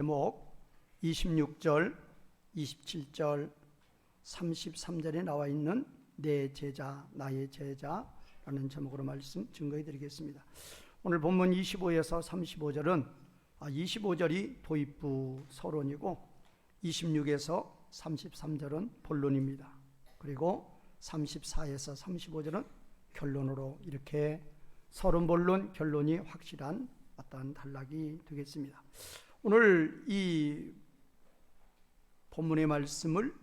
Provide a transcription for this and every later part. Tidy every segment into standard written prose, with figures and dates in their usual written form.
제목 26절, 27절, 33절에 나와 있는 내 제자, 나의 제자라는 제목으로 말씀 증거해 드리겠습니다. 오늘 본문 25에서 35절은 25절이 도입부 서론이고 26에서 33절은 본론입니다. 그리고 34에서 35절은 결론으로 이렇게 서론, 본론, 결론이 확실한 어떤 단락이 되겠습니다. 오늘 이 본문의 말씀을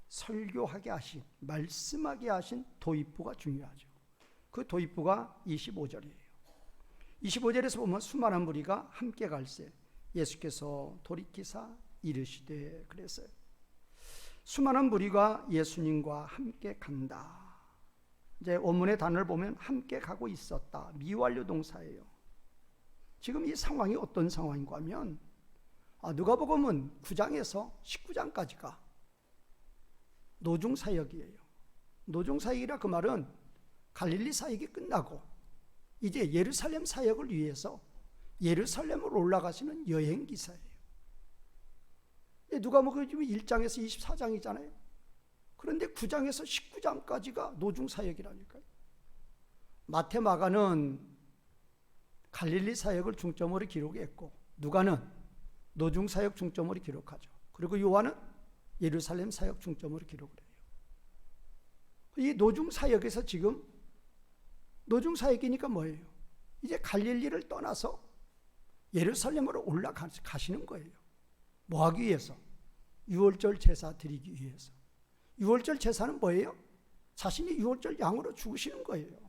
설교하게 하신, 말씀하게 하신 도입부가 중요하죠. 그 도입부가 25절이에요. 25절에서 보면 수많은 무리가 함께 갈새 예수께서 돌이키사 이르시되 그랬어요. 수많은 무리가 예수님과 함께 간다. 이제 원문의 단어를 보면 함께 가고 있었다. 미완료 동사예요. 지금 이 상황이 어떤 상황인가 하면 누가복음은 9장에서 19장까지가 노중사역이에요. 노중사역이라 그 말은 갈릴리 사역이 끝나고 이제 예루살렘 사역을 위해서 예루살렘으로 올라가시는 여행기사예요. 누가복음 1장에서 24장이잖아요. 그런데 9장에서 19장까지가 노중사역이라니까요. 마태, 마가는 갈릴리 사역을 중점으로 기록했고 누가는 노중 사역 중점으로 기록하죠. 그리고 요한은 예루살렘 사역 중점으로 기록을 해요. 이 노중 사역에서 지금 노중 사역이니까 뭐예요? 이제 갈릴리를 떠나서 예루살렘으로 올라가시는 거예요. 뭐 하기 위해서? 유월절 제사 드리기 위해서. 유월절 제사는 뭐예요? 자신이 유월절 양으로 죽으시는 거예요.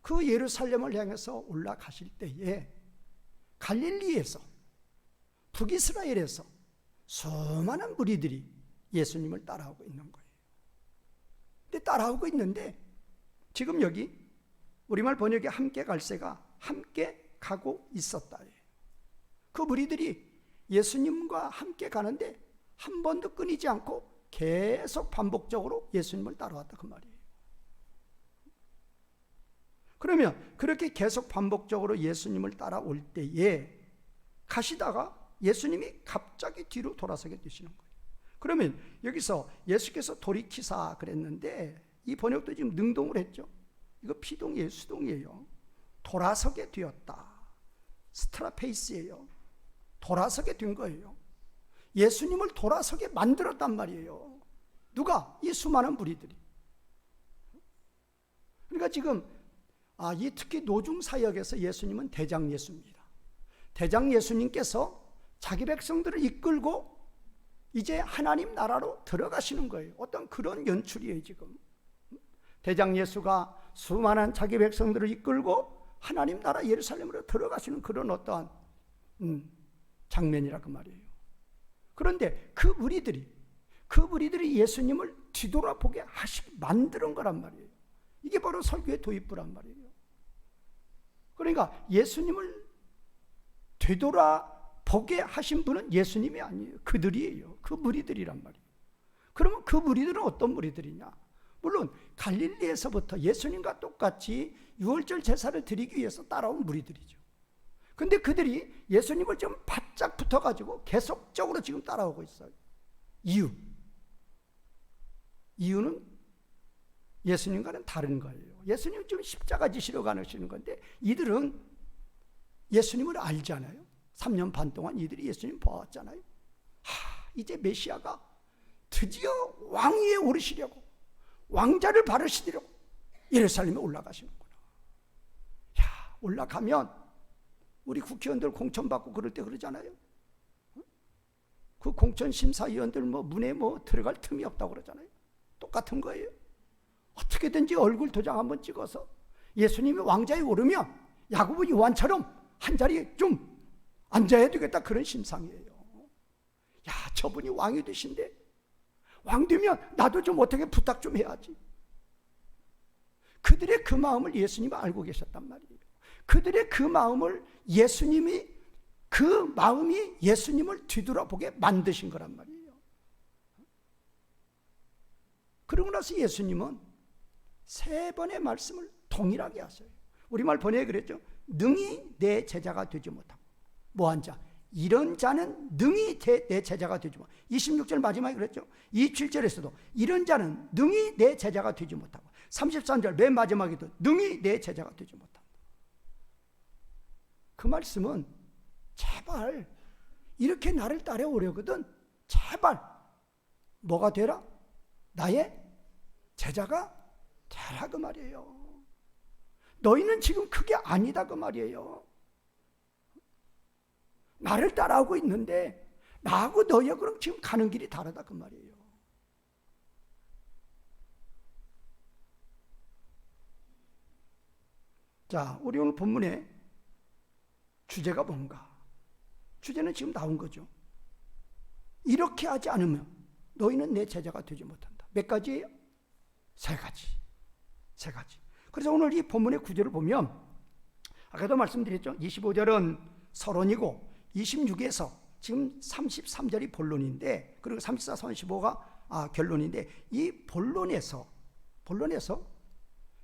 그 예루살렘을 향해서 올라가실 때에 갈릴리에서, 북이스라엘에서 수많은 무리들이 예수님을 따라오고 있는 거예요. 근데 따라오고 있는데 지금 여기 우리말 번역에 함께 갈새가 함께 가고 있었다. 그 무리들이 예수님과 함께 가는데 한 번도 끊이지 않고 계속 반복적으로 예수님을 따라왔다 그 말이에요. 그러면 그렇게 계속 반복적으로 예수님을 따라올 때에 가시다가 예수님이 갑자기 뒤로 돌아서게 되시는 거예요. 그러면 여기서 예수께서 돌이키사 그랬는데 이 번역도 지금 능동을 했죠. 이거 피동이에요, 수동이에요. 돌아서게 되었다. 스트라페이스예요. 돌아서게 된 거예요. 예수님을 돌아서게 만들었단 말이에요. 누가? 이 수많은 무리들이. 그러니까 지금 이 특히 노중사역에서 예수님은 대장 예수입니다. 대장 예수님께서 자기 백성들을 이끌고 이제 하나님 나라로 들어가시는 거예요. 어떤 그런 연출이에요 지금. 대장 예수가 수많은 자기 백성들을 이끌고 하나님 나라 예루살렘으로 들어가시는 그런 어떠한 장면이라 그 말이에요. 그런데 그 무리들이 예수님을 뒤돌아보게 만드는 거란 말이에요. 이게 바로 설교의 도입부란 말이에요. 그러니까 예수님을 되돌아보게 하신 분은 예수님이 아니에요. 그들이에요. 그 무리들이란 말이에요. 그러면 그 무리들은 어떤 무리들이냐? 물론 갈릴리에서부터 예수님과 똑같이 유월절 제사를 드리기 위해서 따라온 무리들이죠. 근데 그들이 예수님을 좀 바짝 붙어가지고 계속적으로 지금 따라오고 있어요. 이유는 예수님과는 다른 거예요. 예수님 좀 십자가 지시러 가시는 건데 이들은 예수님을 알잖아요. 3년 반 동안 이들이 예수님 봐왔잖아요. 이제 메시아가 드디어 왕위에 오르시려고 왕자를 바르시려고 예루살렘에 올라가시는구나. 올라가면 우리 국회의원들 공천받고 그럴 때 그러잖아요. 그 공천심사위원들 문에 들어갈 틈이 없다고 그러잖아요. 똑같은 거예요. 어떻게든지 얼굴 도장 한번 찍어서 예수님이 왕자에 오르면 야고보 요한처럼 한 자리에 좀 앉아야 되겠다 그런 심상이에요. 저분이 왕이 되신데 왕 되면 나도 좀 어떻게 부탁 좀 해야지. 그들의 그 마음을 예수님이 알고 계셨단 말이에요. 그들의 그 마음을 그 마음이 예수님을 뒤돌아보게 만드신 거란 말이에요. 그러고 나서 예수님은 3번의 말씀을 동일하게 하세요. 우리말 번역에 그랬죠. 능히 내 제자가 되지 못하고 뭐한 자? 이런 자는 능히 내 제자가 되지 못. 26절 마지막에 그랬죠. 27절에서도 이런 자는 능히 내 제자가 되지 못하고 33절 맨 마지막에도 능히 내 제자가 되지 못한다. 그 말씀은 제발 이렇게 나를 따라오려거든 제발 뭐가 되라? 나의 제자가 되라 그 말이에요. 너희는 지금 그게 아니다 그 말이에요. 나를 따라오고 있는데 나하고 너희하고는 지금 가는 길이 다르다 그 말이에요. 자, 우리 오늘 본문의 주제가 뭔가? 주제는 지금 나온 거죠. 이렇게 하지 않으면 너희는 내 제자가 되지 못한다. 몇 가지예요? 세 가지. 그래서 오늘 이 본문의 구절을 보면 아까도 말씀드렸죠. 25절은 서론이고 26에서 지금 33절이 본론인데 그리고 34, 35가 결론인데 이 본론에서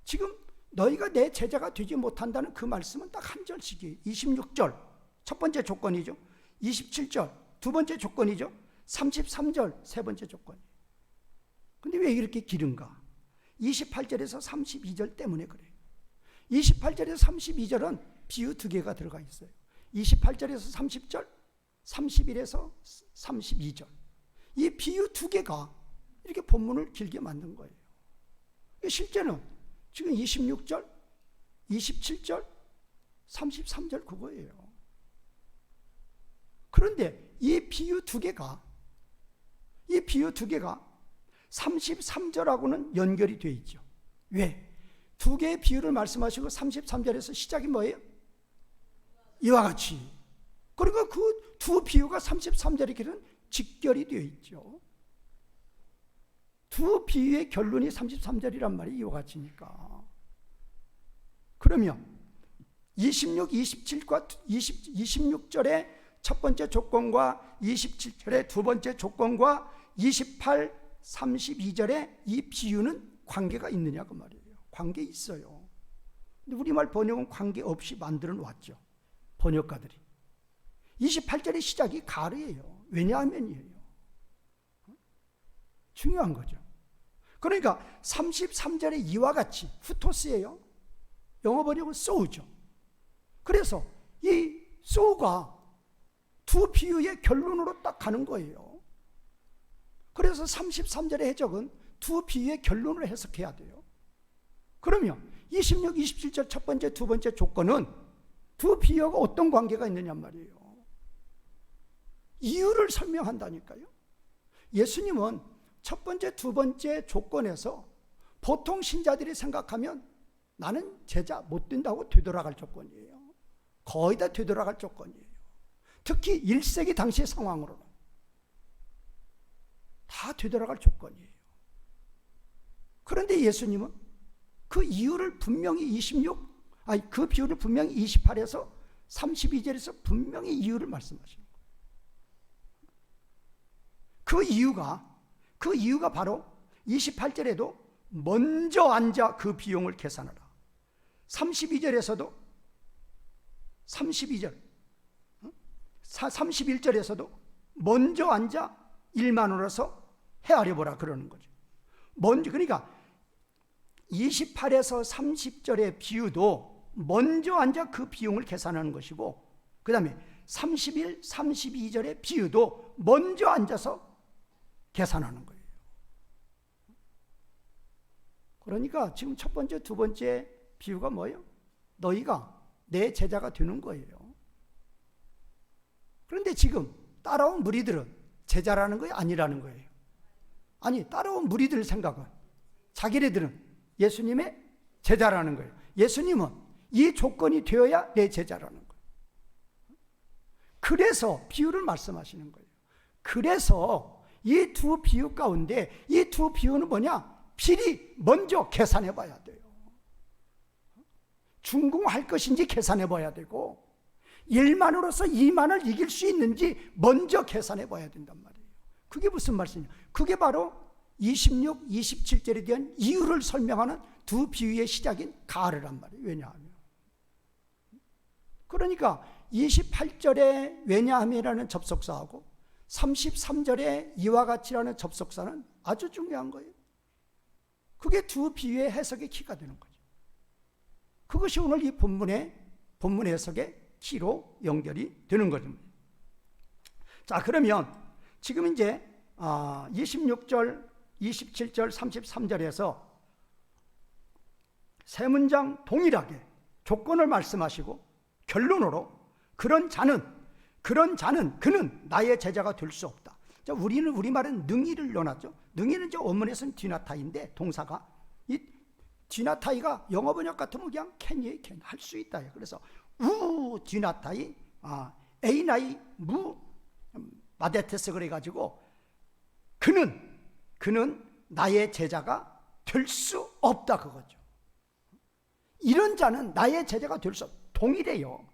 지금 너희가 내 제자가 되지 못한다는 그 말씀은 딱 한 절씩이에요. 26절 첫 번째 조건이죠. 27절 두 번째 조건이죠. 33절 세 번째 조건이에요. 근데 왜 이렇게 길은가? 28절에서 32절 때문에 그래요. 28절에서 32절은 비유 두 개가 들어가 있어요. 28절에서 30절, 31에서 32절. 이 비유 두 개가 이렇게 본문을 길게 만든 거예요. 실제는 지금 26절, 27절, 33절 그거예요. 그런데 이 비유 두 개가 33절하고는 연결이 되어 있죠. 왜? 두 개의 비유를 말씀하시고 33절에서 시작이 뭐예요? 이와 같이. 그러니까 그 두 비유가 33절에게는 직결이 되어 있죠. 두 비유의 결론이 33절이란 말이 이와 같이니까. 그러면 26, 27과 26절의 첫 번째 조건과 27절의 두 번째 조건과 28, 32절의 이 비유는 관계가 있느냐 그 말이에요. 관계 있어요. 근데 우리말 번역은 관계 없이 만들어 놓았죠. 번역가들이. 28절의 시작이 가르예요. 왜냐하면이에요. 중요한 거죠. 그러니까 33절의 이와 같이 후토스예요. 영어 번역은 so우죠. 그래서 이 so우가 두 비유의 결론으로 딱 가는 거예요. 그래서 33절의 해석은 두 비유의 결론을 해석해야 돼요. 그러면 26, 27절 첫 번째, 두 번째 조건은 두 비유가 어떤 관계가 있느냔 말이에요. 이유를 설명한다니까요. 예수님은 첫 번째, 두 번째 조건에서 보통 신자들이 생각하면 나는 제자 못 된다고 되돌아갈 조건이에요. 거의 다 되돌아갈 조건이에요. 특히 1세기 당시의 상황으로는 다 되돌아갈 조건이에요. 그런데 예수님은 그 이유를 분명히 그 비유를 분명히 28에서 32절에서 분명히 이유를 말씀하시는 거예요. 그 이유가 바로 28절에도 먼저 앉아 그 비용을 계산하라. 32절에서도 31절에서도 먼저 앉아 1만 원으로서 헤아려 보라 그러는 거죠. 그러니까 28에서 30절의 비유도 먼저 앉아 그 비용을 계산하는 것이고, 그 다음에 31, 32절의 비유도 먼저 앉아서 계산하는 거예요. 그러니까 지금 첫 번째, 두 번째 비유가 뭐예요? 너희가 내 제자가 되는 거예요. 그런데 지금 따라온 무리들은 제자라는 거예요? 아니라는 거예요? 아니, 따라온 무리들 생각은 자기네들은 예수님의 제자라는 거예요. 예수님은 이 조건이 되어야 내 제자라는 거예요. 그래서 비유를 말씀하시는 거예요. 그래서 이 두 비유 가운데 이 두 비유는 뭐냐? 필히 먼저 계산해 봐야 돼요. 중궁할 것인지 계산해 봐야 되고 1만으로서 2만을 이길 수 있는지 먼저 계산해 봐야 된단 말이에요. 그게 무슨 말씀이냐? 그게 바로 26, 27절에 대한 이유를 설명하는 두 비유의 시작인 가르란 말이에요. 왜냐하면 그러니까 28절에 왜냐함이라는 접속사하고 33절에 이와 같이라는 접속사는 아주 중요한 거예요. 그게 두 비유의 해석의 키가 되는 거죠. 그것이 오늘 이 본문 해석의 키로 연결이 되는 거죠. 자, 그러면 지금 이제 26절, 27절, 33절에서 세 문장 동일하게 조건을 말씀하시고 결론으로 그런 자는 그는 나의 제자가 될 수 없다. 자, 우리는 우리말은 능히를 넣어놨죠. 능히는 저 원문에서는 디나타이인데 동사가 이 디나타이가 영어 번역 같으면 그냥 캔이 할 수 있다. 그래서 우 디나타이 에이나이 무 마데테스 그래가지고 그는 나의 제자가 될 수 없다 그거죠. 이런 자는 나의 제자가 될 수 없다. 동일해요.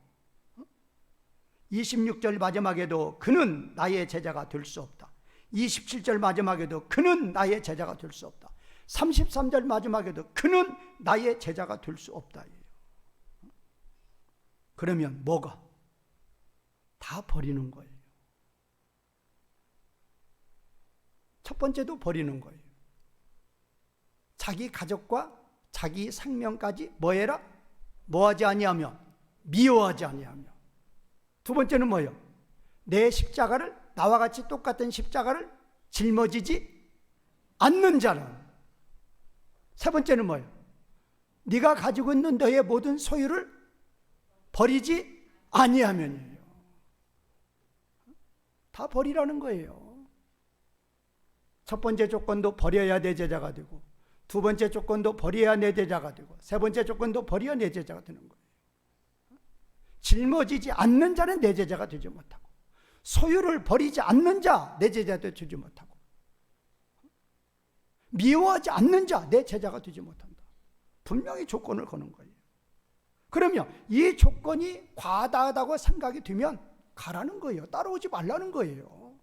26절 마지막에도 그는 나의 제자가 될 수 없다. 27절 마지막에도 그는 나의 제자가 될 수 없다. 33절 마지막에도 그는 나의 제자가 될 수 없다. 그러면 뭐가? 다 버리는 거예요. 첫 번째도 버리는 거예요. 자기 가족과 자기 생명까지 뭐해라? 뭐하지 아니하며 미워하지 아니하며. 두 번째는 뭐예요? 내 십자가를 나와 같이 똑같은 십자가를 짊어지지 않는 자는. 세 번째는 뭐예요? 네가 가지고 있는 너의 모든 소유를 버리지 아니하면이에요. 다 버리라는 거예요. 첫 번째 조건도 버려야 내 제자가 되고, 두 번째 조건도 버려야 내 제자가 되고, 세 번째 조건도 버려야 내 제자가 되는 거예요. 짊어지지 않는 자는 내 제자가 되지 못하고, 소유를 버리지 않는 자 내 제자가 되지 못하고, 미워하지 않는 자 내 제자가 되지 못한다. 분명히 조건을 거는 거예요. 그러면 이 조건이 과다하다고 생각이 되면 가라는 거예요. 따라오지 말라는 거예요.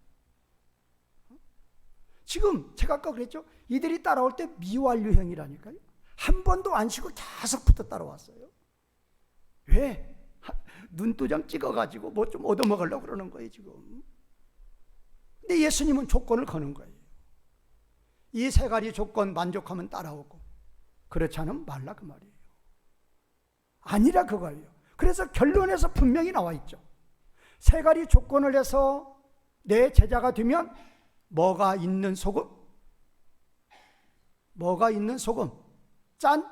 지금 제가 아까 그랬죠? 이들이 따라올 때 미완 유형이라니까요. 한 번도 안 쉬고 계속 붙어 따라왔어요. 왜? 눈도장 찍어가지고 뭐 좀 얻어먹으려고 그러는 거예요 지금. 근데 예수님은 조건을 거는 거예요. 이 세 가지 조건 만족하면 따라오고, 그렇지 않으면 말라 그 말이에요. 아니라 그거예요. 그래서 결론에서 분명히 나와 있죠. 세 가지 조건을 해서 내 제자가 되면 뭐가 있는 소금? 뭐가 있는 소금? 짠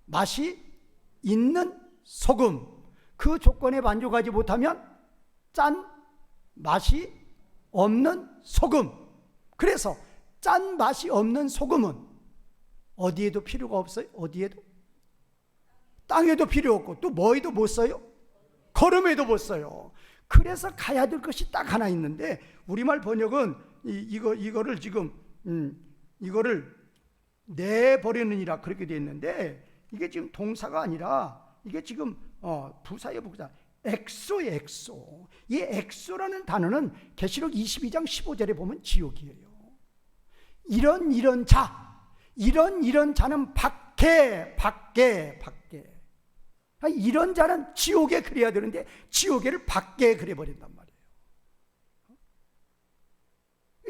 맛이 있는 소금. 그 조건에 만족하지 못하면 짠 맛이 없는 소금. 그래서 짠 맛이 없는 소금은 어디에도 필요가 없어요? 어디에도? 땅에도 필요 없고, 또 뭐에도 못 써요? 걸음에도 못 써요. 그래서 가야 될 것이 딱 하나 있는데, 우리말 번역은 이거를 지금 이거를 내버리느니라 그렇게 되어 있는데, 이게 지금 동사가 아니라 이게 지금 부사예요. 부사. 엑소예요. 엑소. 이 엑소라는 단어는 계시록 22장 15절에 보면 지옥이에요. 이런 자, 이런 자는 밖에. 이런 자는 지옥에 그래야 되는데 지옥에를 밖에 그려버린단 말이에요.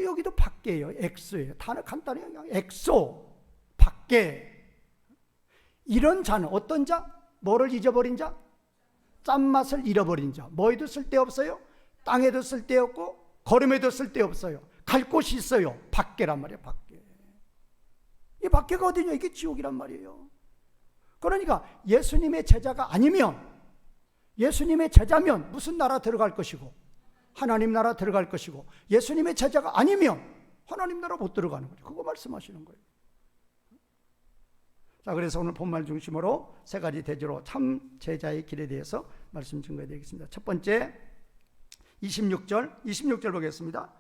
여기도 밖에예요. 엑소예요. 단어 간단해요. 그냥 엑소, 밖에. 이런 자는 어떤 자? 뭐를 잊어버린 자? 짠맛을 잃어버린 자. 뭐에도 쓸데없어요? 땅에도 쓸데없고 걸음에도 쓸데없어요. 갈 곳이 있어요. 밖에란 말이에요. 밖에. 이 밖에가 어디냐? 이게 지옥이란 말이에요. 그러니까 예수님의 제자가 아니면, 예수님의 제자면 무슨 나라 들어갈 것이고 하나님 나라 들어갈 것이고, 예수님의 제자가 아니면 하나님 나라 못 들어가는 거죠. 그거 말씀하시는 거예요. 자, 그래서 오늘 본말 중심으로 세 가지 대조로 참 제자의 길에 대해서 말씀 증거해 드리겠습니다. 첫 번째 26절 보겠습니다.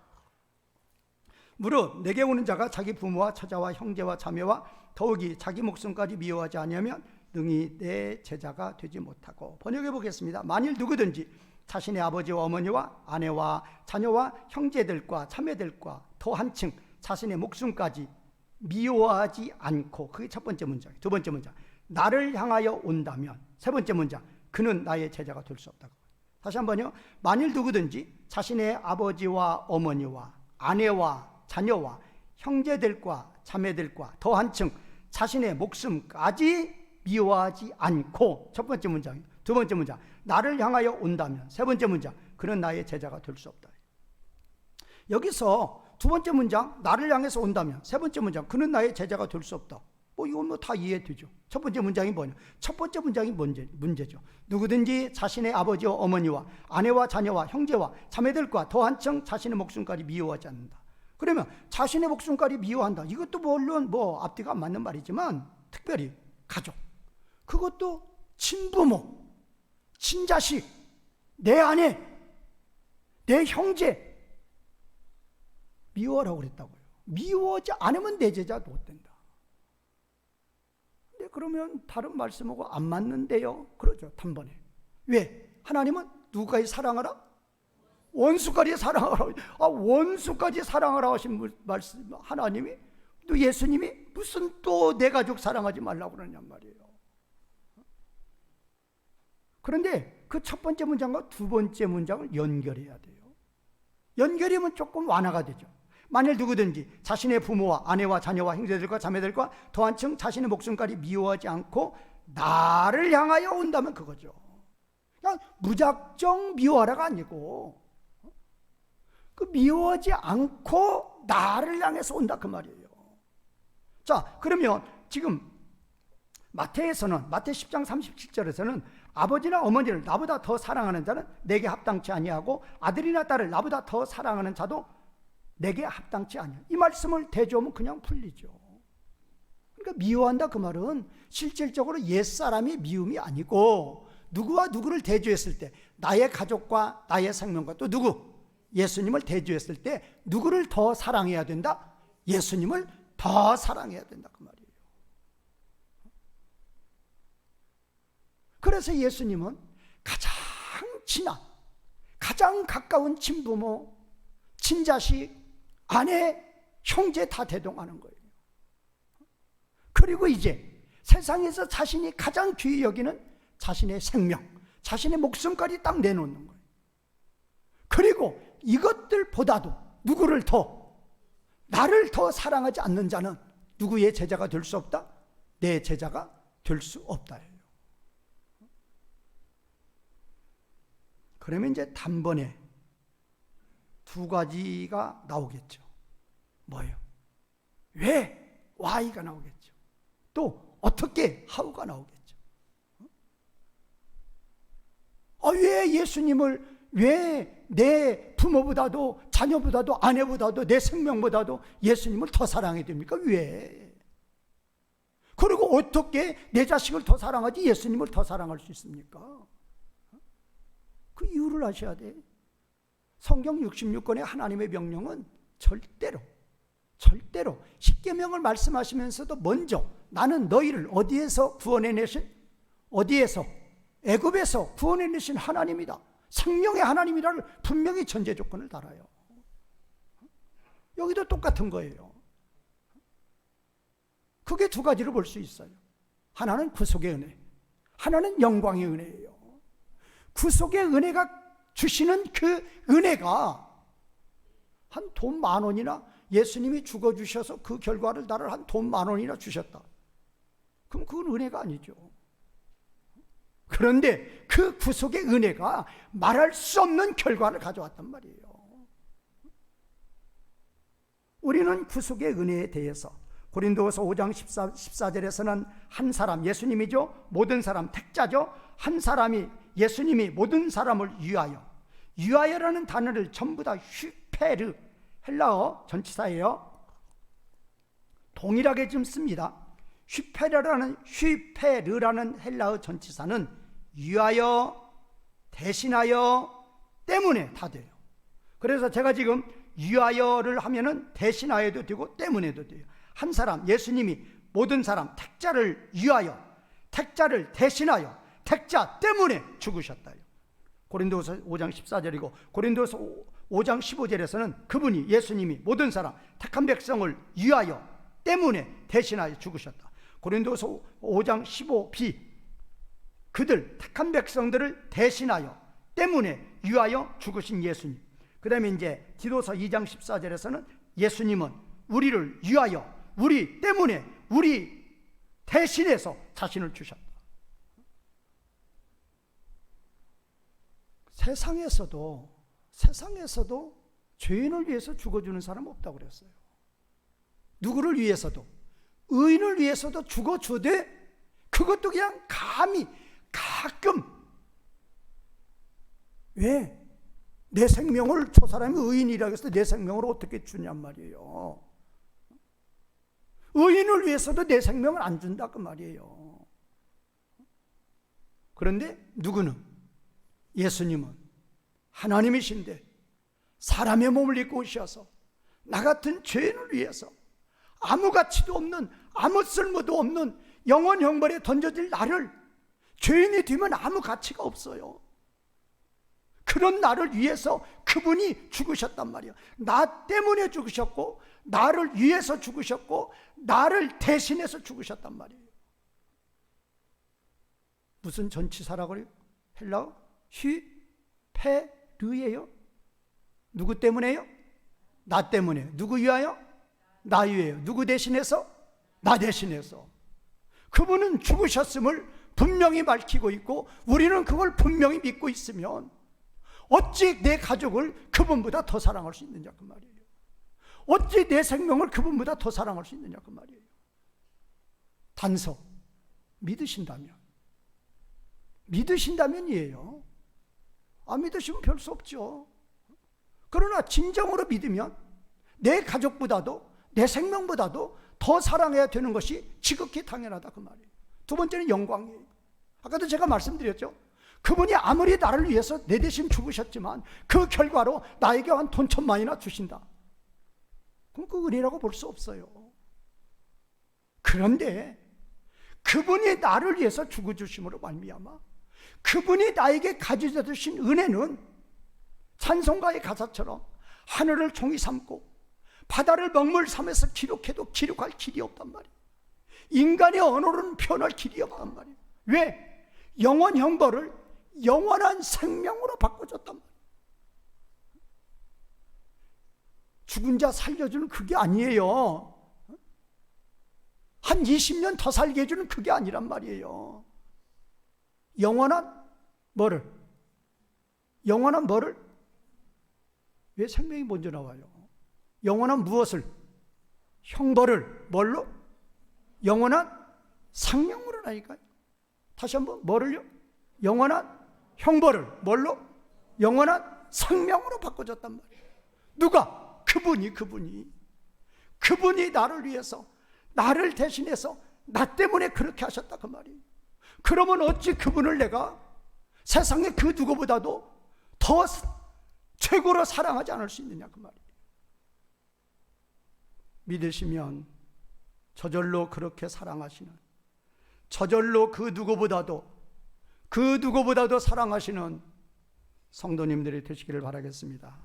무릇 내게 오는 자가 자기 부모와 처자와 형제와 자매와 더욱이 자기 목숨까지 미워하지 아니하면 능히 내 제자가 되지 못하고. 번역해 보겠습니다. 만일 누구든지 자신의 아버지와 어머니와 아내와 자녀와 형제들과 자매들과 더 한층 자신의 목숨까지 미워하지 않고. 그게 첫 번째 문장이에요. 두 번째 문장, 나를 향하여 온다면. 세 번째 문장, 그는 나의 제자가 될 수 없다고. 다시 한번요. 만일 누구든지 자신의 아버지와 어머니와 아내와 자녀와 형제들과 자매들과 더 한층 자신의 목숨까지 미워하지 않고, 첫 번째 문장. 두 번째 문장, 나를 향하여 온다면. 세 번째 문장, 그는 나의 제자가 될 수 없다. 여기서 두 번째 문장, 나를 향해서 온다면. 세 번째 문장, 그는 나의 제자가 될 수 없다. 이건 다 이해되죠. 첫 번째 문장이 뭐냐? 첫 번째 문장이 문제죠. 누구든지 자신의 아버지와 어머니와 아내와 자녀와 형제와 자매들과 더 한층 자신의 목숨까지 미워하지 않는다. 그러면 자신의 목숨까지 미워한다. 이것도 물론 앞뒤가 안 맞는 말이지만, 특별히 가족, 그것도 친부모, 친자식, 내 아내, 내 형제 미워하라고 그랬다고요. 미워하지 않으면 내 제자 못 된다. 근데 그러면 다른 말씀하고 안 맞는데요? 그러죠, 단번에. 왜? 하나님은 누구까지 사랑하라? 원수까지 사랑하라. 원수까지 사랑하라 하신 말씀, 하나님이, 또 예수님이 무슨 또 내 가족 사랑하지 말라고 그러냔 말이에요. 그런데 그 첫 번째 문장과 두 번째 문장을 연결해야 돼요. 연결이면 조금 완화가 되죠. 만일 누구든지 자신의 부모와 아내와 자녀와 형제들과 자매들과 더 한층 자신의 목숨까지 미워하지 않고 나를 향하여 온다면 그거죠. 그냥 무작정 미워하라가 아니고, 그 미워하지 않고 나를 향해서 온다 그 말이에요. 자, 그러면 지금 마태에서는, 마태 10장 37절에서는 아버지나 어머니를 나보다 더 사랑하는 자는 내게 합당치 아니하고 아들이나 딸을 나보다 더 사랑하는 자도 내게 합당치 아니야. 이 말씀을 대조하면 그냥 풀리죠. 그러니까 미워한다 그 말은 실질적으로 옛사람이 미움이 아니고, 누구와 누구를 대조했을 때, 나의 가족과 나의 생명과 또 누구? 예수님을 대조했을 때 누구를 더 사랑해야 된다? 예수님을 더 사랑해야 된다 그 말이에요. 그래서 예수님은 가장 친한, 가장 가까운 친부모, 친자식, 아내, 형제 다 대동하는 거예요. 그리고 이제 세상에서 자신이 가장 귀히 여기는 자신의 생명, 자신의 목숨까지 딱 내놓는 거예요. 그리고 이것들보다도 누구를 더, 나를 더 사랑하지 않는 자는 누구의 제자가 될 수 없다? 내 제자가 될 수 없다예요. 그러면 이제 단번에 두 가지가 나오겠죠. 뭐예요? 왜? why가 나오겠죠. 또 어떻게? how가 나오겠죠. 왜 예수님을, 왜 내 부모보다도 자녀보다도 아내보다도 내 생명보다도 예수님을 더 사랑해야 됩니까? 왜? 그리고 어떻게 내 자식을 더 사랑하지 예수님을 더 사랑할 수 있습니까? 그 이유를 아셔야 돼. 성경 66권의 하나님의 명령은 절대로 십계명을 말씀하시면서도 먼저 나는 너희를 어디에서 구원해내신, 어디에서? 애굽에서 구원해내신 하나님이다, 생명의 하나님이라를 분명히 전제 조건을 달아요. 여기도 똑같은 거예요. 그게 두 가지로 볼 수 있어요. 하나는 구속의 은혜, 하나는 영광의 은혜예요. 구속의 은혜가 주시는 그 은혜가 한 돈 10,000원이나, 예수님이 죽어주셔서 그 결과를 나를 한 돈 10,000원이나 주셨다. 그럼 그건 은혜가 아니죠. 그런데 그 구속의 은혜가 말할 수 없는 결과를 가져왔단 말이에요. 우리는 구속의 은혜에 대해서 고린도후서 5장 14절에서는 한 사람, 예수님이죠, 모든 사람, 택자죠, 한 사람이, 예수님이 모든 사람을 위하여라는 단어를 전부 다 휘페르, 헬라어 전치사예요. 동일하게 좀 씁니다. 휘페르라는 헬라어 전치사는 위하여, 대신하여, 때문에 다 돼요. 그래서 제가 지금 위하여를 하면은 대신하여도 되고 때문에도 돼요. 한 사람, 예수님이 모든 사람, 택자를 위하여, 택자를 대신하여, 택자 때문에 죽으셨다요. 고린도후서 5장 14절이고 고린도후서 5장 15절에서는 그분이, 예수님이 모든 사람, 택한 백성을 위하여, 때문에 대신하여 죽으셨다. 고린도서 5장 15b, 그들 택한 백성들을 대신하여, 때문에 위하여 죽으신 예수님. 그 다음에 이제 디도서 2장 14절에서는 예수님은 우리를 위하여, 우리 때문에, 우리 대신해서 자신을 주셨다. 세상에서도 죄인을 위해서 죽어주는 사람 없다고 그랬어요. 누구를 위해서도, 의인을 위해서도 죽어주되 그것도 그냥 감히 가끔, 왜? 내 생명을, 저 사람이 의인이라고 해서 내 생명을 어떻게 주냔 말이에요. 의인을 위해서도 내 생명을 안 준다 그 말이에요. 그런데 누구는, 예수님은 하나님이신데 사람의 몸을 입고 오셔서 나 같은 죄인을 위해서 아무 가치도 없는, 아무 쓸모도 없는 영원 형벌에 던져질 나를, 죄인이 되면 아무 가치가 없어요. 그런 나를 위해서 그분이 죽으셨단 말이에요. 나 때문에 죽으셨고, 나를 위해서 죽으셨고, 나를 대신해서 죽으셨단 말이에요. 무슨 전치사라고 그래요? 헬라어? 휘페르예요. 누구 때문에요? 나 때문에. 누구 위하여? 나 위하여. 누구 대신해서? 나 대신해서. 그분은 죽으셨음을 분명히 밝히고 있고 우리는 그걸 분명히 믿고 있으면 어찌 내 가족을 그분보다 더 사랑할 수 있느냐 그 말이에요. 어찌 내 생명을 그분보다 더 사랑할 수 있느냐 그 말이에요. 단서 믿으신다면이에요. 안 믿으시면 별 수 없죠. 그러나 진정으로 믿으면 내 가족보다도, 내 생명보다도 더 사랑해야 되는 것이 지극히 당연하다 그 말이에요. 두 번째는 영광이에요. 아까도 제가 말씀드렸죠. 그분이 아무리 나를 위해서 내 대신 죽으셨지만 그 결과로 나에게 한 돈 1,000만이나 주신다. 그럼 그 은혜라고 볼 수 없어요. 그런데 그분이 나를 위해서 죽어주심으로 말미암아 그분이 나에게 가져다 주신 은혜는 찬송가의 가사처럼 하늘을 종이 삼고 바다를 먹물 삼아서 기록해도 기록할 길이 없단 말이에요. 인간의 언어로는 표현할 길이 없단 말이에요. 왜? 영원 형벌을 영원한 생명으로 바꿔줬단 말이에요. 죽은 자 살려주는 그게 아니에요. 한 20년 더 살게 해주는 그게 아니란 말이에요. 영원한 뭐를? 영원한 뭐를? 왜 생명이 먼저 나와요? 영원한 무엇을? 형벌을 뭘로? 영원한 생명으로 나니까요. 다시 한번 뭐를요? 영원한 형벌을 뭘로? 영원한 생명으로 바꿔줬단 말이에요. 누가? 그분이 나를 위해서, 나를 대신해서 나 때문에 그렇게 하셨다 그 말이에요. 그러면 어찌 그분을 내가 세상의 그 누구보다도 더 최고로 사랑하지 않을 수 있느냐 그 말이에요. 믿으시면 저절로 그렇게 사랑하시는, 저절로 그 누구보다도 사랑하시는 성도님들이 되시기를 바라겠습니다.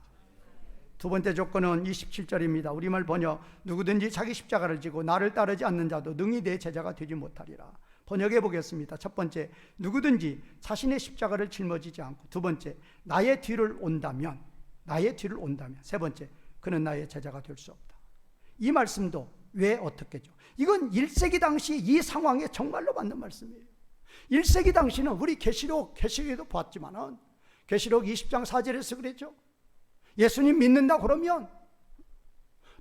두 번째 조건은 27절입니다. 우리말 번역, 누구든지 자기 십자가를 지고 나를 따르지 않는 자도 능히 내 제자가 되지 못하리라. 번역해 보겠습니다. 첫 번째, 누구든지 자신의 십자가를 짊어지지 않고, 두 번째, 나의 뒤를 온다면. 세 번째, 그는 나의 제자가 될 수 없다. 이 말씀도 왜 어떻게죠? 이건 1세기 당시 이 상황에 정말로 맞는 말씀이에요. 1세기 당시는 우리 계시록에도 보았지만은 계시록 20장 4절에서 그랬죠. 예수님 믿는다 그러면,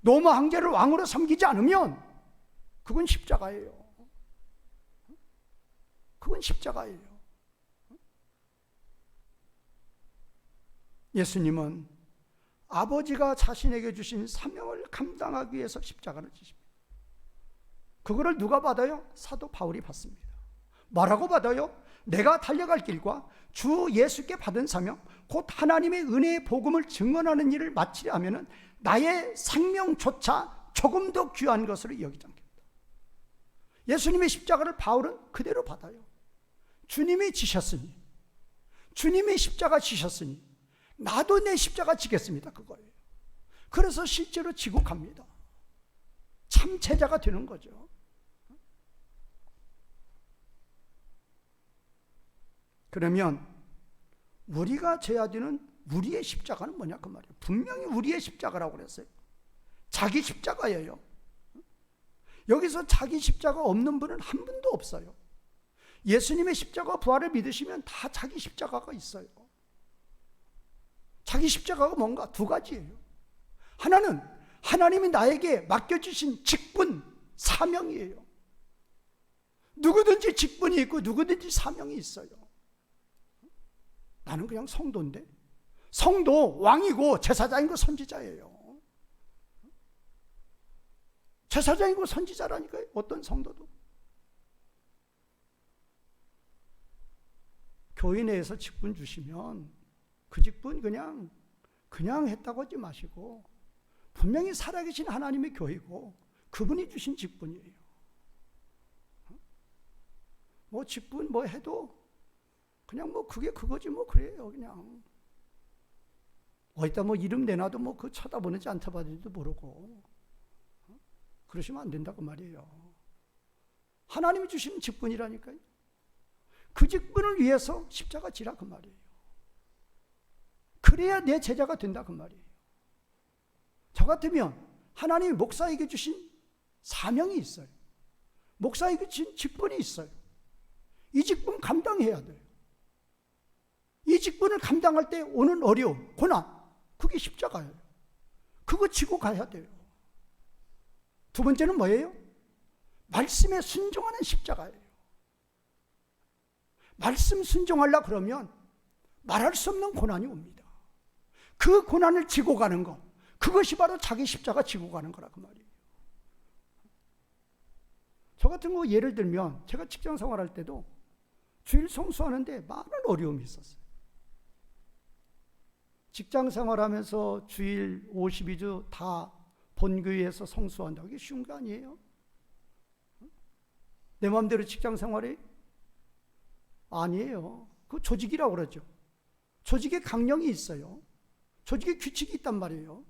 로마 황제를 왕으로 섬기지 않으면 그건 십자가예요. 그건 십자가예요. 예수님은 아버지가 자신에게 주신 사명을 감당하기 위해서 십자가를 지십니다. 그거를 누가 받아요? 사도 바울이 받습니다. 뭐라고 받아요? 내가 달려갈 길과 주 예수께 받은 사명, 곧 하나님의 은혜의 복음을 증언하는 일을 마치려 하면은 나의 생명조차 조금 더 귀한 것으로 여기지 않겠다. 예수님의 십자가를 바울은 그대로 받아요. 주님이 지셨으니, 주님이 십자가 지셨으니 나도 내 십자가 지겠습니다. 그거예요. 그래서 실제로 지고 갑니다. 참 제자가 되는 거죠. 그러면 우리가 져야 되는 우리의 십자가는 뭐냐 그 말이에요. 분명히 우리의 십자가라고 그랬어요. 자기 십자가예요. 여기서 자기 십자가 없는 분은 한 분도 없어요. 예수님의 십자가 부활을 믿으시면 다 자기 십자가가 있어요. 자기 십자가가 뭔가 두 가지예요. 하나는 하나님이 나에게 맡겨주신 직분, 사명이에요. 누구든지 직분이 있고 누구든지 사명이 있어요. 나는 그냥 성도인데, 성도 왕이고 제사장이고 선지자예요. 제사장이고 선지자라니까요. 어떤 성도도. 교회 내에서 직분 주시면 그 직분 그냥 했다고 하지 마시고 분명히 살아계신 하나님의 교회고 그분이 주신 직분이에요. 뭐 직분 뭐 해도 그냥 뭐 그게 그거지 뭐 그래요. 그냥 어디다 뭐 이름 내놔도 뭐 그 쳐다보는지 안 쳐다보는지도 모르고 그러시면 안 된다고 말이에요. 하나님이 주신 직분이라니까요. 그 직분을 위해서 십자가 지라 그 말이에요. 그래야 내 제자가 된다 그 말이에요. 저 같으면 하나님이 목사에게 주신 사명이 있어요. 목사에게 주신 직분이 있어요. 이 직분 감당해야 돼요. 이 직분을 감당할 때 오는 어려움, 고난, 그게 십자가예요. 그거 지고 가야 돼요. 두 번째는 뭐예요? 말씀에 순종하는 십자가예요. 말씀 순종하려고 그러면 말할 수 없는 고난이 옵니다. 그 고난을 지고 가는 것, 그것이 바로 자기 십자가 지고 가는 거라 그 말이에요. 저 같은 거 예를 들면 제가 직장 생활할 때도 주일 성수하는데 많은 어려움이 있었어요. 직장 생활하면서 주일 52주 다 본교회에서 성수한다고 이게 쉬운 거 아니에요? 내 마음대로 직장 생활이 아니에요. 그 조직이라고 그러죠. 조직에 강령이 있어요. 조직에 규칙이 있단 말이에요.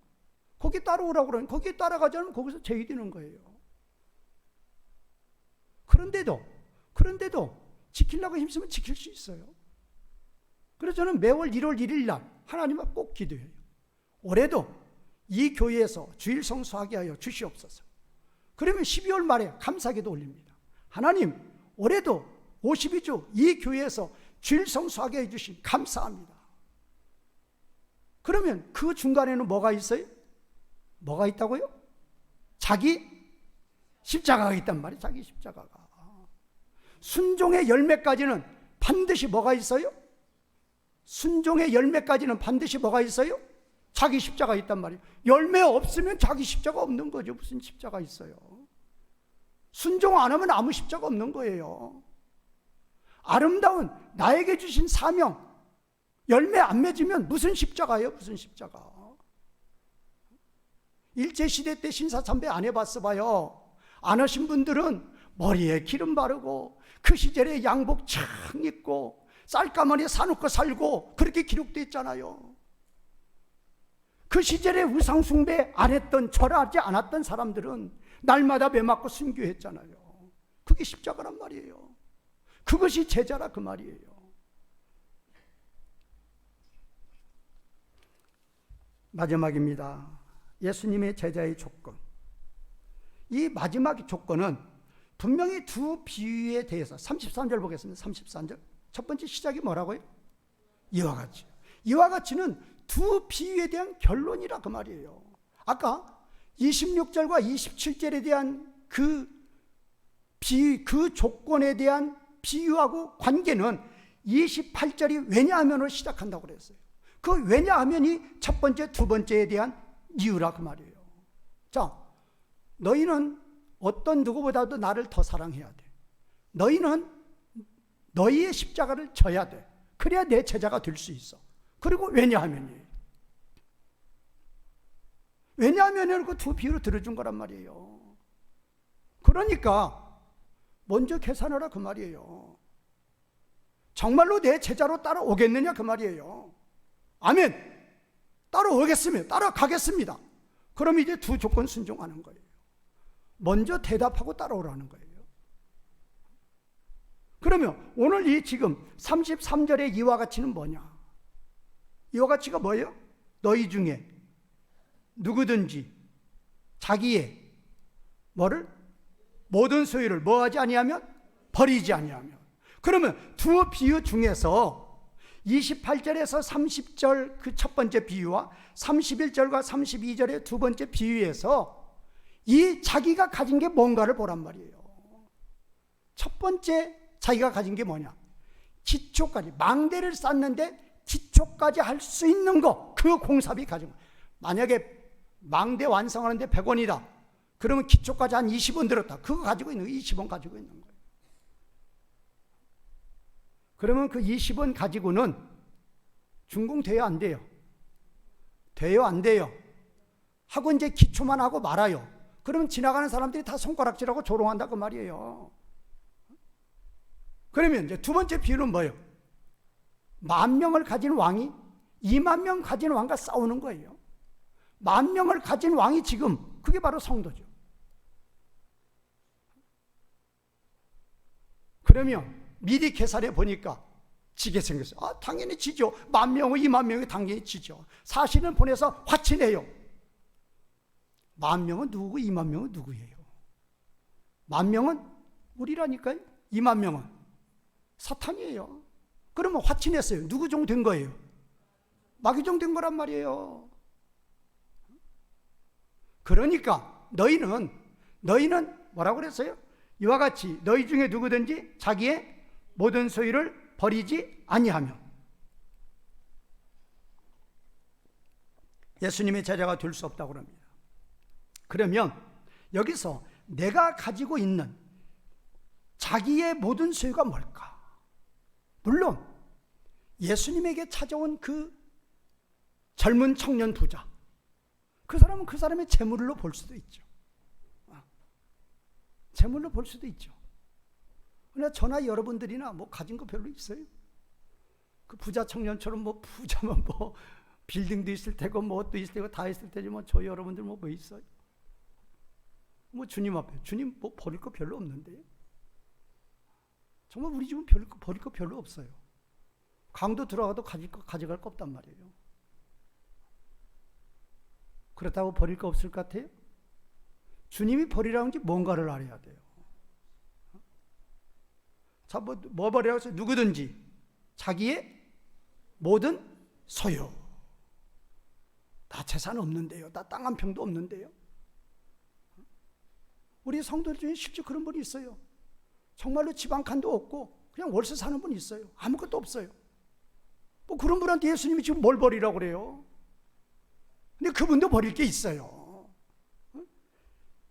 거기에 따라오라고 그러면 거기에 따라가지 않으면 거기서 제의되는 거예요. 그런데도 지키려고 힘쓰면 지킬 수 있어요. 그래서 저는 매월 1월 1일 날 하나님 앞 꼭 기도해요. 올해도 이 교회에서 주일 성수하게 하여 주시옵소서. 그러면 12월 말에 감사기도 올립니다. 하나님, 올해도 52주 이 교회에서 주일 성수하게 해주신 감사합니다. 그러면 그 중간에는 뭐가 있어요? 뭐가 있다고요? 자기 십자가가 있단 말이에요. 자기 십자가가. 순종의 열매까지는 반드시 뭐가 있어요? 순종의 열매까지는 반드시 뭐가 있어요? 자기 십자가 있단 말이에요. 열매 없으면 자기 십자가 없는 거죠. 무슨 십자가 있어요? 순종 안 하면 아무 십자가 없는 거예요. 아름다운 나에게 주신 사명, 열매 안 맺으면 무슨 십자가예요? 무슨 십자가? 일제시대 때 신사참배 안 해봤어 봐요. 안 하신 분들은 머리에 기름 바르고 그 시절에 양복 착 입고 쌀가마니에 사놓고 살고 그렇게 기록되어 있잖아요. 그 시절에 우상숭배 안 했던, 절하지 않았던 사람들은 날마다 매 맞고 순교했잖아요. 그게 십자가란 말이에요. 그것이 제자라 그 말이에요. 마지막입니다. 예수님의 제자의 조건. 이 마지막 조건은 분명히 두 비유에 대해서 33절 보겠습니다. 33절. 첫 번째 시작이 뭐라고요? 이와 같이. 이와 같이는 두 비유에 대한 결론이라 그 말이에요. 아까 26절과 27절에 대한 그 비유, 그 조건에 대한 비유하고 관계는 28절이 왜냐하면으로 시작한다고 그랬어요. 그 왜냐하면이 첫 번째, 두 번째에 대한 이유라 그 말이에요. 자, 너희는 어떤 누구보다도 나를 더 사랑해야 돼. 너희는 너희의 십자가를 져야 돼. 그래야 내 제자가 될 수 있어. 그리고 왜냐하면이에요. 왜냐하면은 그 두 비유로 들어준 거란 말이에요. 그러니까 먼저 계산하라 그 말이에요. 정말로 내 제자로 따라오겠느냐 그 말이에요. 아멘. 따라오겠습니다. 따라가겠습니다. 그럼 이제 두 조건 순종하는 거예요. 먼저 대답하고 따라오라는 거예요. 그러면 오늘 이 지금 33절의 이와 같이는 뭐냐? 이와 같이가 뭐예요? 너희 중에 누구든지 자기의 뭐를? 모든 소유를 뭐하지 아니하면? 버리지 아니하면. 그러면 두 비유 중에서 28절에서 30절 그 첫 번째 비유와 31절과 32절의 두 번째 비유에서 이 자기가 가진 게 뭔가를 보란 말이에요. 첫 번째 자기가 가진 게 뭐냐? 기초까지, 망대를 쌓는데 기초까지 할 수 있는 거, 그 공삽이 가진 거. 만약에 망대 완성하는데 100원이다. 그러면 기초까지 한 20원 들었다. 그거 가지고 있는 거, 20원 가지고 있는 거예요. 그러면 그 20원 가지고는 준공돼요, 안 돼요? 돼요, 안 돼요? 하고 이제 기초만 하고 말아요. 그러면 지나가는 사람들이 다 손가락질하고 조롱한다 그 말이에요. 그러면 이제 두 번째 비유는 뭐예요? 10,000명을 가진 왕이 20,000명 가진 왕과 싸우는 거예요. 10,000명을 가진 왕이 지금 그게 바로 성도죠. 그러면 미리 계산해 보니까 지게 생겼어요. 아, 당연히 지죠. 10,000명은 20,000명이 당연히 지죠. 사실은 보내서 화친해요. 10,000명은 누구고 20,000명은 누구예요? 10,000명은 우리라니까요. 20,000명은 사탄이에요. 그러면 화친했어요. 누구 종 된 거예요? 마귀 종 된 거란 말이에요. 그러니까 너희는 뭐라고 그랬어요? 이와 같이 너희 중에 누구든지 자기의 모든 소유를 버리지 아니하며 예수님의 제자가 될 수 없다고 합니다. 그러면 여기서 내가 가지고 있는 자기의 모든 소유가 뭘까? 물론 예수님에게 찾아온 그 젊은 청년 부자, 그 사람은 그 사람의 재물로 볼 수도 있죠. 재물로 볼 수도 있죠. 그러나 저나 여러분들이나 뭐 가진 거 별로 있어요? 그 부자 청년처럼 뭐 부자면 뭐 빌딩도 있을 테고 뭐도 있을 테고 다 있을 테지 뭐 저 여러분들 뭐 있어요? 뭐 주님 앞에 주님 뭐 버릴 거 별로 없는데요. 정말 우리 집은 버릴 거 별로 없어요. 강도 들어가도 가져갈 거 없단 말이에요. 그렇다고 버릴 거 없을 것 같아요? 주님이 버리라는 게 뭔가를 알아야 돼요. 자, 뭐 버리라고 했어요? 누구든지 자기의 모든 소유. 나 재산 없는데요. 나 땅 한 평도 없는데요. 우리 성도들 중에 실제 그런 분이 있어요. 정말로 집 한 칸도 없고 그냥 월세 사는 분이 있어요. 아무것도 없어요. 뭐 그런 분한테 예수님이 지금 뭘 버리라고 그래요? 근데 그분도 버릴 게 있어요.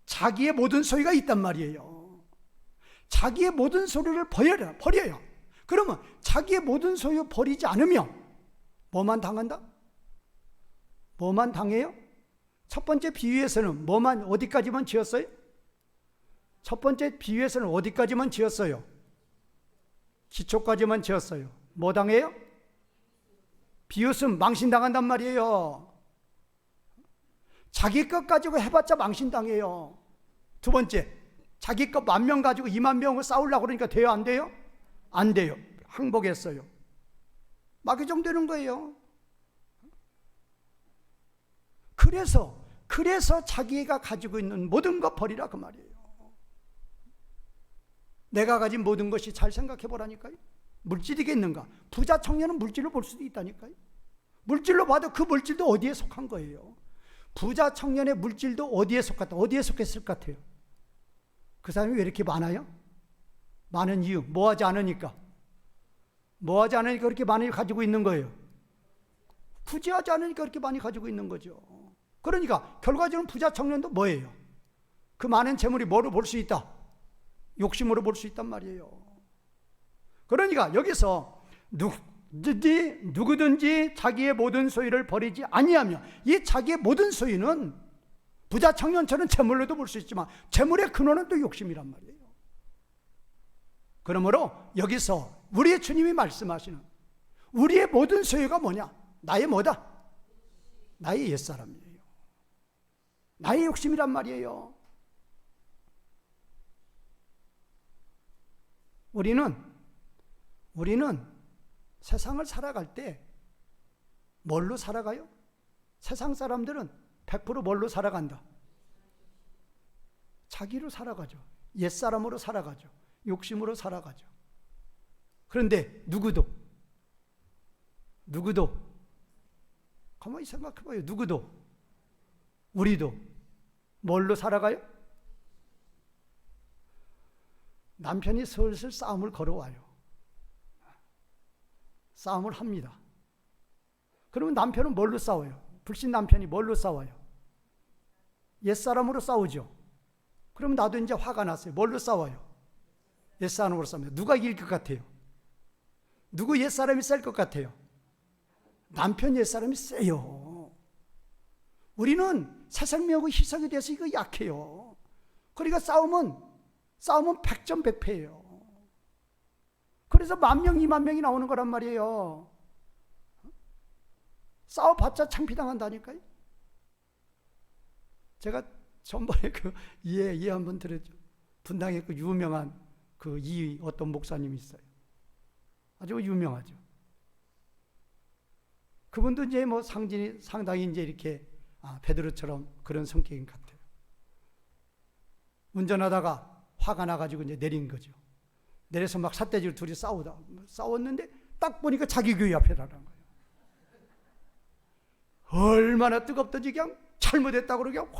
자기의 모든 소유가 있단 말이에요. 자기의 모든 소유를 버려요. 그러면 자기의 모든 소유 버리지 않으면 뭐만 당한다? 뭐만 당해요? 첫 번째 비유에서는 어디까지만 지었어요? 첫 번째 비유에서는 어디까지만 지었어요? 기초까지만 지었어요. 뭐 당해요? 비웃음, 망신당한단 말이에요. 자기 것 가지고 해봤자 망신당해요. 두 번째, 자기 것 10,000명 가지고 20,000명을 싸우려고 그러니까 돼요, 안 돼요? 안 돼요. 항복했어요. 마귀종 되는 거예요. 그래서 자기가 가지고 있는 모든 것 버리라 그 말이에요. 내가 가진 모든 것이 잘 생각해 보라니까요. 물질이겠는가? 부자 청년은 물질로 볼 수도 있다니까요. 물질로 봐도 그 물질도 어디에 속한 거예요? 부자 청년의 물질도 어디에 속했을 것 같아요? 그 사람이 왜 이렇게 많아요? 많은 이유, 뭐하지 않으니까 그렇게 많이 가지고 있는 거예요. 굳이 하지 않으니까 그렇게 많이 가지고 있는 거죠. 그러니까 결과적으로 부자 청년도 뭐예요? 그 많은 재물이 뭐로 볼 수 있다? 욕심으로 볼 수 있단 말이에요. 그러니까 여기서 누구든지 자기의 모든 소유를 버리지 아니하며, 이 자기의 모든 소유는 부자 청년처럼 재물로도 볼 수 있지만 재물의 근원은 또 욕심이란 말이에요. 그러므로 여기서 우리의 주님이 말씀하시는 우리의 모든 소유가 뭐냐? 나의 뭐다? 나의 옛사람이에요. 나의 욕심이란 말이에요. 우리는 세상을 살아갈 때 뭘로 살아가요? 세상 사람들은 100% 뭘로 살아간다? 자기로 살아가죠. 옛사람으로 살아가죠. 욕심으로 살아가죠. 그런데 누구도 가만히 생각해봐요. 누구도 우리도 뭘로 살아가요? 남편이 슬슬 싸움을 걸어와요. 싸움을 합니다. 그러면 남편은 뭘로 싸워요? 불신 남편이 뭘로 싸워요? 옛사람으로 싸우죠. 그럼 나도 이제 화가 났어요. 뭘로 싸워요? 옛사람으로 싸웁니다. 누가 이길 것 같아요? 누구 옛사람이 셀 것 같아요? 남편 옛사람이 세요. 우리는 새 생명하고 희석이 돼서 이거 약해요. 그러니까 싸움은 100점 100패예요. 그래서 10,000명, 20,000명이 나오는 거란 말이에요. 싸워봤자 창피당한다니까요. 제가 전번에 그 예 한번 들었죠. 분당에 그 유명한 그 어떤 목사님이 있어요. 아주 유명하죠. 그분도 이제 뭐 상당히 이제 이렇게 베드로처럼 그런 성격인 것 같아요. 운전하다가 화가 나가지고 이제 내린 거죠. 내려서 막 삿대질 둘이 싸웠는데 딱 보니까 자기 교회 앞에라는 거예요. 얼마나 뜨겁던지 그냥 잘못했다고 그냥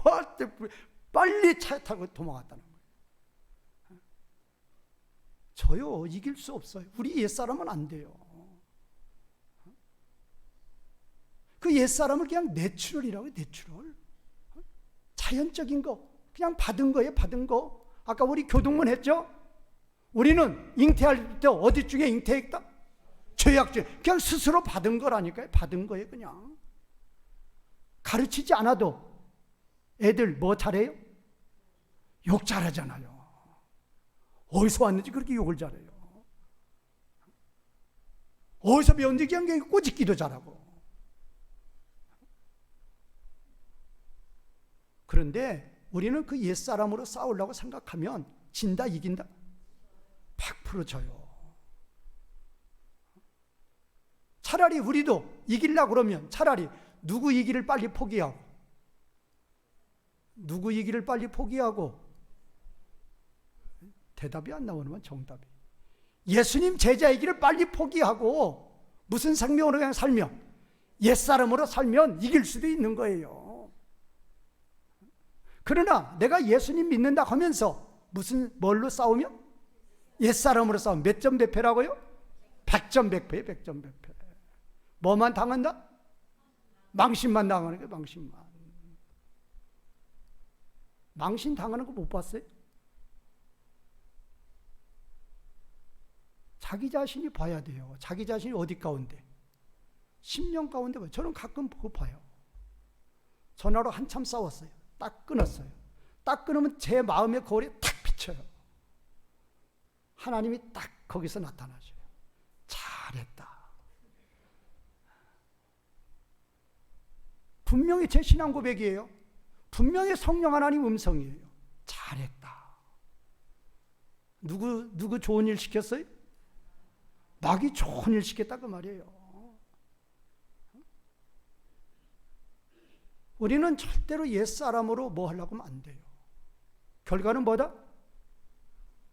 빨리 차에 타고 도망갔다는 거예요. 저요, 이길 수 없어요. 우리 옛사람은 안 돼요. 그 옛사람을 그냥 내추럴이라고 해요. 내추럴. 자연적인 거. 그냥 받은 거예요. 받은 거. 아까 우리 교동문 했죠? 우리는 잉태할 때 어디 중에 잉태했다? 죄악 중에. 그냥 스스로 받은 거라니까요. 받은 거예요. 그냥. 가르치지 않아도 애들 뭐 잘해요? 욕 잘하잖아요. 어디서 왔는지 그렇게 욕을 잘해요. 어디서 배웠는지 그냥 꼬집기도 잘하고. 그런데 우리는 그 옛사람으로 싸우려고 생각하면 진다 이긴다? 100% 져요. 차라리 우리도 이기려고 그러면 차라리 누구 이기를 빨리 포기하고 대답이 안 나오는 정답이 예수님 제자이기를 빨리 포기하고 무슨 생명으로 그냥 살면 옛사람으로 살면 이길 수도 있는 거예요. 그러나 내가 예수님 믿는다 하면서 뭘로 싸우면? 옛사람으로 싸우면 몇 점 100패라고요? 100점 100패, 100점 100패. 뭐만 당한다? 망신만 당하는 거예요. 망신 당하는 거 못 봤어요? 자기 자신이 봐야 돼요. 자기 자신이 어디 가운데? 10년 가운데 봐요. 저는 가끔 그거 봐요. 전화로 한참 싸웠어요. 딱 끊었어요. 딱 끊으면 제 마음의 거울이 탁 비쳐요. 하나님이 딱 거기서 나타나셔요. 잘했다. 분명히 제 신앙 고백이에요. 분명히 성령 하나님 음성이에요. 잘했다. 누구 좋은 일 시켰어요? 마귀 좋은 일 시켰다 그 말이에요. 우리는 절대로 옛사람으로 뭐 하려고 하면 안 돼요. 결과는 뭐다?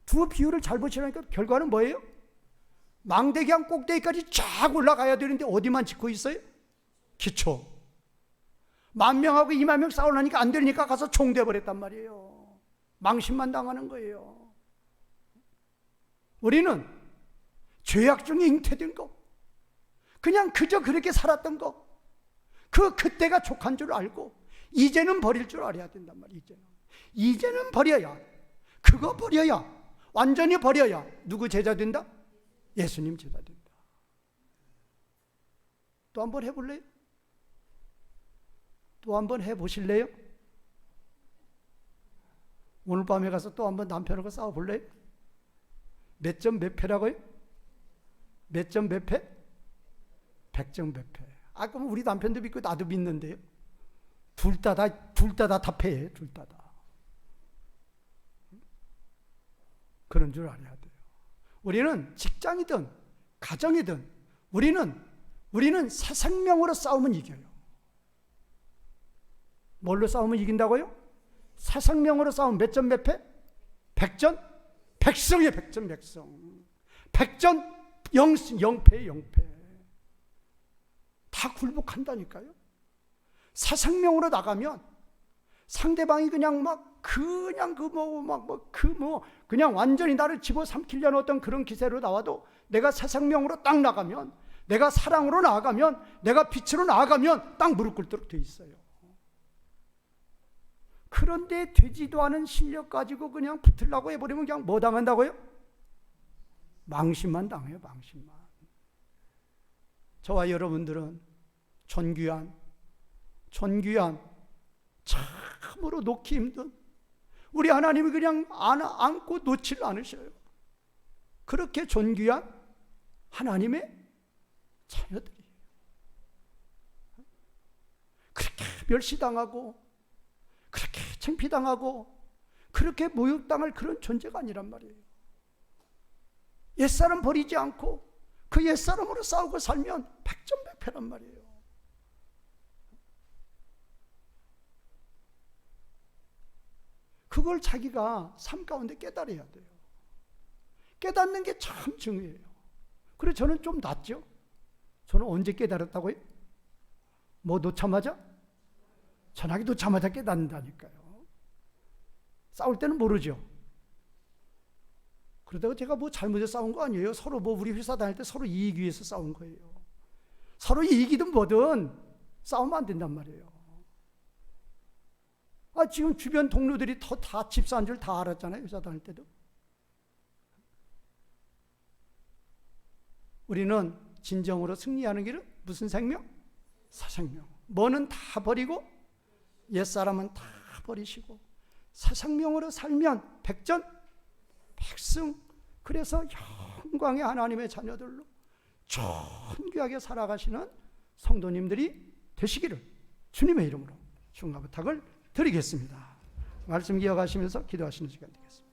두 비율을 잘 보시라니까 결과는 뭐예요? 망대기한 꼭대기까지 쫙 올라가야 되는데 어디만 짓고 있어요? 기초. 10,000명하고 20,000명 싸우려니까 안 되니까 가서 총대버렸단 말이에요. 망신만 당하는 거예요. 우리는 죄악 중에 잉태된 거, 그냥 그저 그렇게 살았던 거, 그때가 족한 줄 알고 이제는 버릴 줄 알아야 된단 말이에요. 이제는 버려야, 그거 버려야, 완전히 버려야 누구 제자 된다? 예수님 제자 된다. 또 한번 해볼래요? 또 한번 해보실래요? 오늘 밤에 가서 또 한번 남편하고 싸워볼래요? 몇 점 몇 패라고요? 몇 점 몇 패? 100점 100패. 그럼 우리 남편도 믿고 나도 믿는데요. 둘 다 패해. 둘 다. 그런 줄 알아야 돼요. 우리는 직장이든 가정이든 우리는 우리는 새 생명으로 싸우면 이겨요. 뭘로 싸우면 이긴다고요? 새 생명으로 싸우면 몇 전 몇 패? 100전? 100승이에요. 100전 100승. 100전 0패 0패. 다 굴복한다니까요. 새 생명으로 나가면 상대방이 그냥 그냥 완전히 나를 집어삼키려는 어떤 그런 기세로 나와도 내가 새 생명으로 딱 나가면, 내가 사랑으로 나아가면, 내가 빛으로 나아가면 딱 무릎 꿇도록 돼 있어요. 그런데 되지도 않은 실력 가지고 그냥 붙으려고 해버리면 그냥 뭐 당한다고요? 망신만 당해요. 망신만. 저와 여러분들은 존귀한 참으로 놓기 힘든 우리 하나님이 그냥 안고 놓지를 않으셔요. 그렇게 존귀한 하나님의 자녀들이에요. 그렇게 멸시당하고 그렇게 창피당하고 그렇게 모욕당할 그런 존재가 아니란 말이에요. 옛사람 버리지 않고 그 옛사람으로 싸우고 살면 백전백패란 말이에요. 그걸 자기가 삶 가운데 깨달아야 돼요. 깨닫는 게 참 중요해요. 그래서 저는 좀 낫죠. 저는 언제 깨달았다고요? 뭐 놓자마자? 전화기 놓자마자 깨닫는다니까요. 싸울 때는 모르죠. 그러다가 제가 뭐 잘못해서 싸운 거 아니에요. 서로 우리 회사 다닐 때 서로 이익 위해서 싸운 거예요. 서로 이익이든 뭐든 싸우면 안 된단 말이에요. 지금 주변 동료들이 다 집사한 줄 다 알았잖아요. 회사 다닐 때도. 우리는 진정으로 승리하는 길은 무슨 생명? 새 생명. 뭐는 다 버리고 옛사람은 다 버리시고 새 생명으로 살면 백전 백승. 그래서 영광의 하나님의 자녀들로 존귀하게 살아가시는 성도님들이 되시기를 주님의 이름으로 축원과 부탁을 드리겠습니다. 말씀 기억하시면서 기도하시는 시간 되겠습니다.